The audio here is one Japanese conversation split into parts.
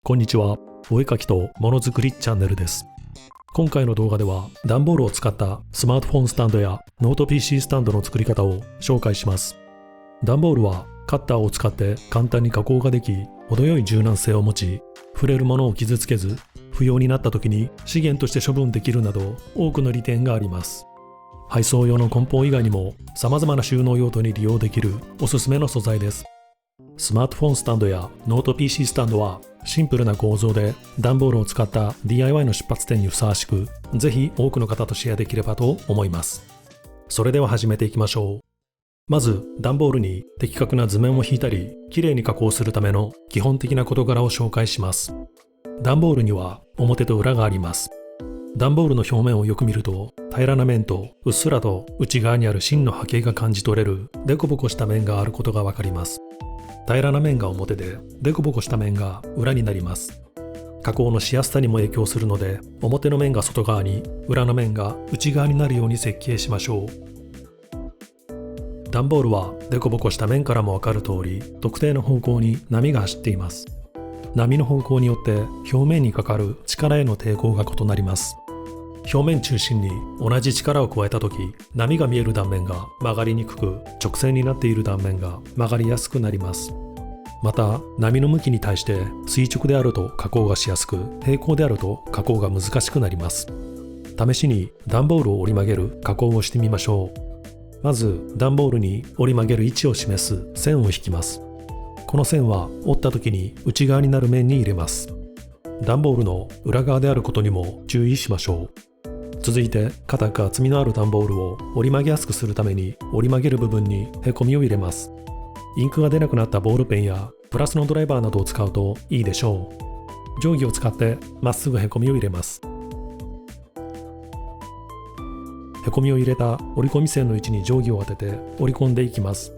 こんにちは。お絵かきとものづくりチャンネルです。今回の動画では段ボールを使ったスマートフォンスタンドやノート PC スタンドの作り方を紹介します。段ボールはカッターを使って簡単に加工ができ、程よい柔軟性を持ち、触れるものを傷つけず、不要になった時に資源として処分できるなど多くの利点があります。配送用の梱包以外にも様々な収納用途に利用できるおすすめの素材です。スマートフォンスタンドやノート PC スタンドはシンプルな構造で段ボールを使った DIY の出発点にふさわしく、ぜひ多くの方とシェアできればと思います。それでは始めていきましょう。まず段ボールに的確な図面を引いたりきれいに加工するための基本的な事柄を紹介します。段ボールには表と裏があります。段ボールの表面をよく見ると平らな面とうっすらと内側にある芯の波形が感じ取れるデコボコした面があることがわかります。平らな面が表でデコボコした面が裏になります。加工のしやすさにも影響するので、表の面が外側に裏の面が内側になるように設計しましょう。段ボールはデコボコした面からもわかる通り、特定の方向に波が走っています。波の方向によって表面にかかる力への抵抗が異なります。表面中心に同じ力を加えたとき、波が見える断面が曲がりにくく、直線になっている断面が曲がりやすくなります。また、波の向きに対して垂直であると加工がしやすく、平行であると加工が難しくなります。試しに段ボールを折り曲げる加工をしてみましょう。まず、段ボールに折り曲げる位置を示す線を引きます。この線は折った時に内側になる面に入れます。段ボールの裏側であることにも注意しましょう。続いて、硬く厚みのある段ボールを折り曲げやすくするために折り曲げる部分にへこみを入れます。インクが出なくなったボールペンやプラスのドライバーなどを使うといいでしょう。定規を使ってまっすぐへこみを入れます。へこみを入れた折り込み線の位置に定規を当てて折り込んでいきます。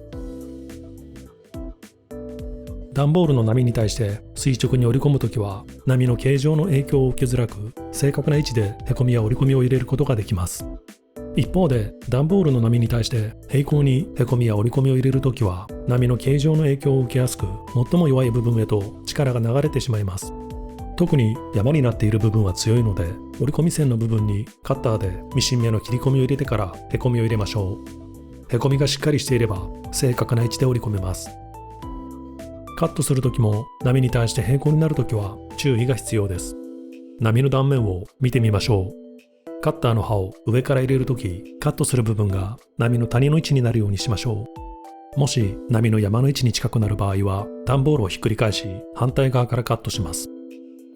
段ボールの波に対して垂直に折り込むときは、波の形状の影響を受けづらく、正確な位置でへこみや折り込みを入れることができます。一方で、段ボールの波に対して平行にへこみや折り込みを入れるときは、波の形状の影響を受けやすく、最も弱い部分へと力が流れてしまいます。特に山になっている部分は強いので、折り込み線の部分にカッターでミシン目の切り込みを入れてからへこみを入れましょう。へこみがしっかりしていれば、正確な位置で折り込めます。カットするときも波に対して平行になるときは注意が必要です。波の断面を見てみましょう。カッターの刃を上から入れるとき、カットする部分が波の谷の位置になるようにしましょう。もし波の山の位置に近くなる場合は、段ボールをひっくり返し反対側からカットします。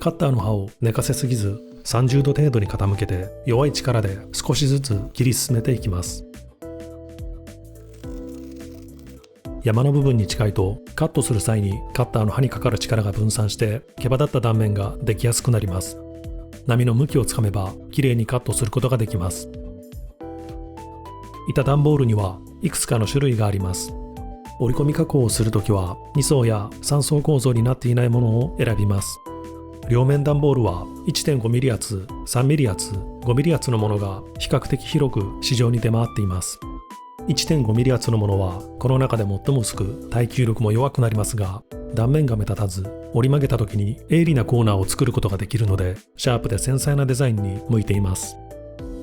カッターの刃を寝かせすぎず30度程度に傾けて弱い力で少しずつ切り進めていきます。山の部分に近いとカットする際にカッターの刃にかかる力が分散して毛羽立った断面ができやすくなります。波の向きをつかめばきれいにカットすることができます。板段ボールにはいくつかの種類があります。折り込み加工をするときは2層や3層構造になっていないものを選びます。両面段ボールは 1.5mm 厚、3mm 厚、5mm 厚のものが比較的広く市場に出回っています。1.5mm 厚のものはこの中で最も薄く耐久力も弱くなりますが、断面が目立たず折り曲げた時に鋭利なコーナーを作ることができるので、シャープで繊細なデザインに向いています。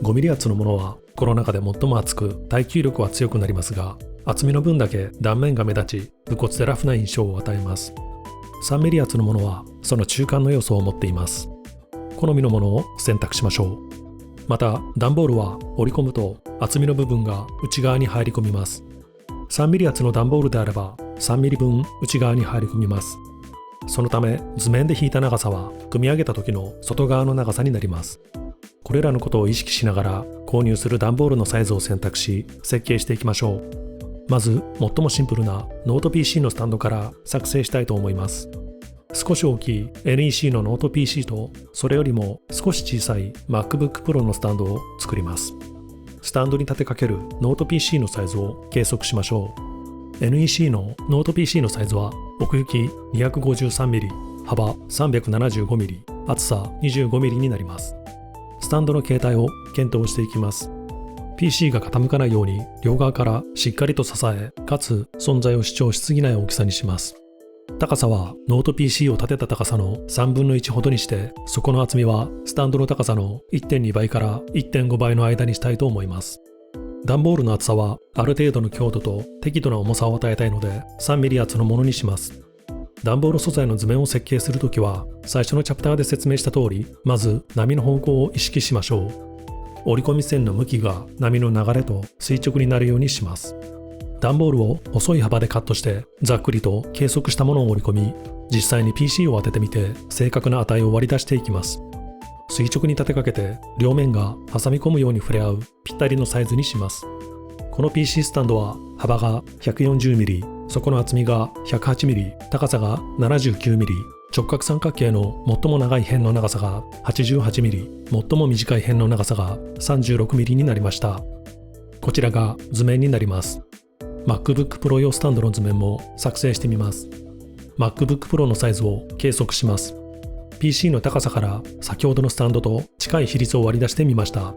5mm 厚のものはこの中で最も厚く耐久力は強くなりますが、厚みの分だけ断面が目立ち無骨でラフな印象を与えます。3mm 厚のものはその中間の要素を持っています。好みのものを選択しましょう。また段ボールは折り込むと厚みの部分が内側に入り込みます。3mm 厚の段ボールであれば 3mm 分内側に入り込みます。そのため図面で引いた長さは組み上げた時の外側の長さになります。これらのことを意識しながら購入する段ボールのサイズを選択し設計していきましょう。まず最もシンプルなノート PC のスタンドから作成したいと思います。少し大きい NEC のノート PC とそれよりも少し小さい MacBook Pro のスタンドを作ります。スタンドに立てかけるノート PC のサイズを計測しましょう。NEC のノート PC のサイズは奥行き 253mm、幅 375mm、厚さ 25mm になります。スタンドの形態を検討していきます。PC が傾かないように両側からしっかりと支え、かつ存在を主張しすぎない大きさにします。高さはノート PC を立てた高さの3分の1ほどにして、底の厚みはスタンドの高さの 1.2 倍から 1.5 倍の間にしたいと思います。段ボールの厚さはある程度の強度と適度な重さを与えたいので 3mm 厚のものにします。段ボール素材の図面を設計するときは、最初のチャプターで説明した通り、まず波の方向を意識しましょう。折り込み線の向きが波の流れと垂直になるようにします。段ボールを細い幅でカットしてざっくりと計測したものを折り込み、実際に PC を当ててみて正確な値を割り出していきます。垂直に立てかけて両面が挟み込むように触れ合うぴったりのサイズにします。この PC スタンドは幅が 140mm、底の厚みが 108mm、高さが 79mm、直角三角形の最も長い辺の長さが 88mm、最も短い辺の長さが 36mm になりました。こちらが図面になります。MacBook Pro 用スタンドの図面も作成してみます。MacBook Pro のサイズを計測します。PC の高さから先ほどのスタンドと近い比率を割り出してみました。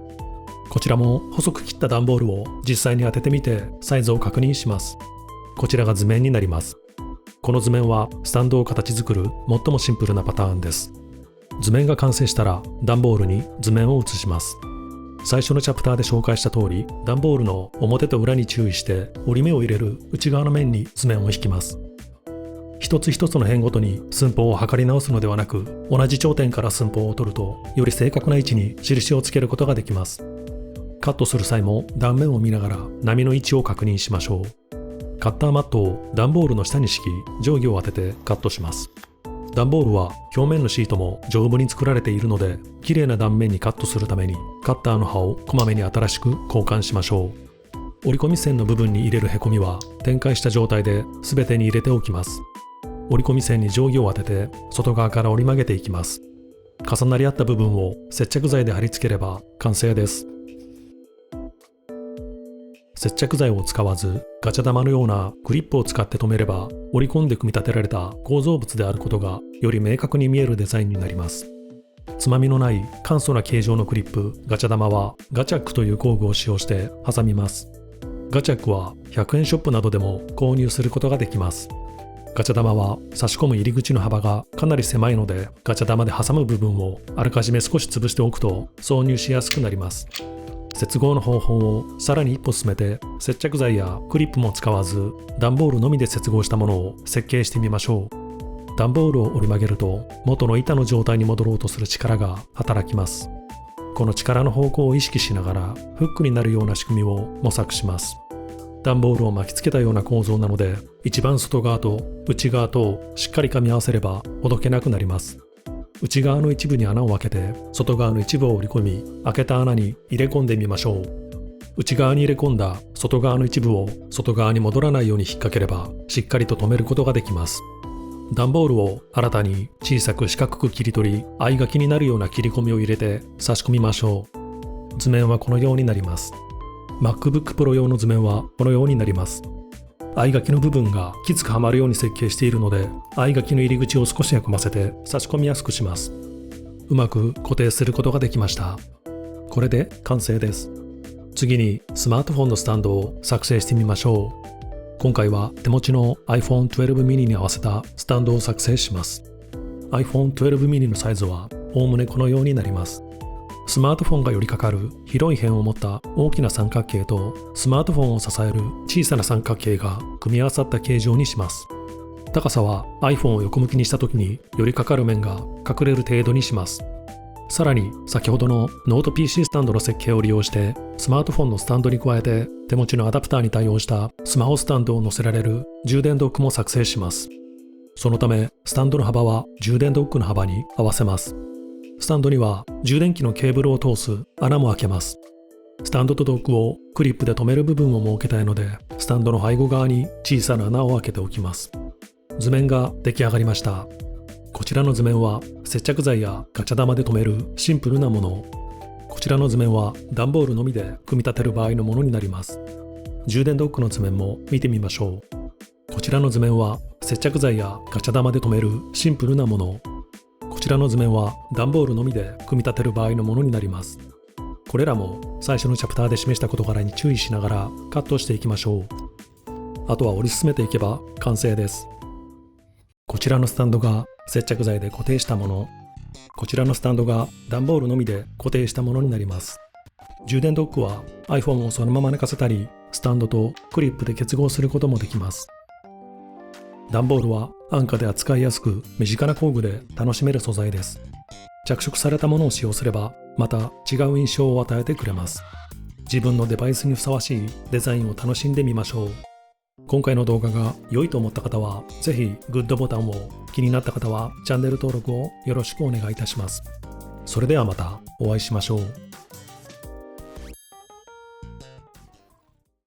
こちらも細く切った段ボールを実際に当ててみてサイズを確認します。こちらが図面になります。この図面はスタンドを形作る最もシンプルなパターンです。図面が完成したら段ボールに図面を移します。最初のチャプターで紹介した通り、段ボールの表と裏に注意して折り目を入れる内側の面に図面を引きます。一つ一つの辺ごとに寸法を測り直すのではなく、同じ頂点から寸法を取るとより正確な位置に印をつけることができます。カットする際も断面を見ながら波の位置を確認しましょう。カッターマットを段ボールの下に敷き、定規を当ててカットします。段ボールは表面のシートも丈夫に作られているので、綺麗な断面にカットするためにカッターの刃をこまめに新しく交換しましょう。折り込み線の部分に入れるへこみは展開した状態で全てに入れておきます。折り込み線に定規を当てて外側から折り曲げていきます。重なり合った部分を接着剤で貼り付ければ完成です。接着剤を使わずガチャ玉のようなクリップを使って留めれば、折り込んで組み立てられた構造物であることがより明確に見えるデザインになります。つまみのない簡素な形状のクリップガチャ玉はガチャックという工具を使用して挟みます。ガチャックは100円ショップなどでも購入することができます。ガチャ玉は差し込む入り口の幅がかなり狭いので、ガチャ玉で挟む部分をあらかじめ少し潰しておくと挿入しやすくなります。接合の方法をさらに一歩進めて、接着剤やクリップも使わず段ボールのみで接合したものを設計してみましょう。段ボールを折り曲げると元の板の状態に戻ろうとする力が働きます。この力の方向を意識しながらフックになるような仕組みを模索します。段ボールを巻きつけたような構造なので、一番外側と内側とをしっかり噛み合わせればほどけなくなります。内側の一部に穴を開けて外側の一部を折り込み、開けた穴に入れ込んでみましょう。内側に入れ込んだ外側の一部を外側に戻らないように引っ掛ければしっかりと留めることができます。段ボールを新たに小さく四角く切り取り、合い垣になるような切り込みを入れて差し込みましょう。図面はこのようになります。MacBook Pro 用の図面はこのようになります。合い垣の部分がきつくはまるように設計しているので、合い垣の入り口を少しへこませて差し込みやすくします。うまく固定することができました。これで完成です。次にスマートフォンのスタンドを作成してみましょう。今回は手持ちの iPhone 12 mini に合わせたスタンドを作成します。iPhone 12 mini のサイズはおおむねこのようになります。スマートフォンが寄りかかる広い辺を持った大きな三角形とスマートフォンを支える小さな三角形が組み合わさった形状にします。高さは iPhone を横向きにした時に寄りかかる面が隠れる程度にします。さらに先ほどのノート PC スタンドの設計を利用してスマートフォンのスタンドに加えて手持ちのアダプターに対応したスマホスタンドを載せられる充電ドックも作成します。そのためスタンドの幅は充電ドックの幅に合わせます。スタンドには充電器のケーブルを通す穴も開けます。スタンドとドックをクリップで留める部分を設けたいので、スタンドの背後側に小さな穴を開けておきます。図面が出来上がりました。こちらの図面は接着剤やガチャ玉で留めるシンプルなもの。こちらの図面は段ボールのみで組み立てる場合のものになります。充電ドックの図面も見てみましょう。こちらの図面は接着剤やガチャ玉で留めるシンプルなもの。こちらの図面は段ボールのみで組み立てる場合のものになります。これらも最初のチャプターで示した事柄に注意しながらカットしていきましょう。あとは折り進めていけば完成です。こちらのスタンドが接着剤で固定したもの。こちらのスタンドが段ボールのみで固定したものになります。充電ドックは iPhone をそのまま寝かせたり、スタンドとクリップで結合することもできます。段ボールは安価で扱いやすく、身近な工具で楽しめる素材です。着色されたものを使用すれば、また違う印象を与えてくれます。自分のデバイスにふさわしいデザインを楽しんでみましょう。今回の動画が良いと思った方は、ぜひグッドボタンを、気になった方はチャンネル登録をよろしくお願いいたします。それではまたお会いしましょう。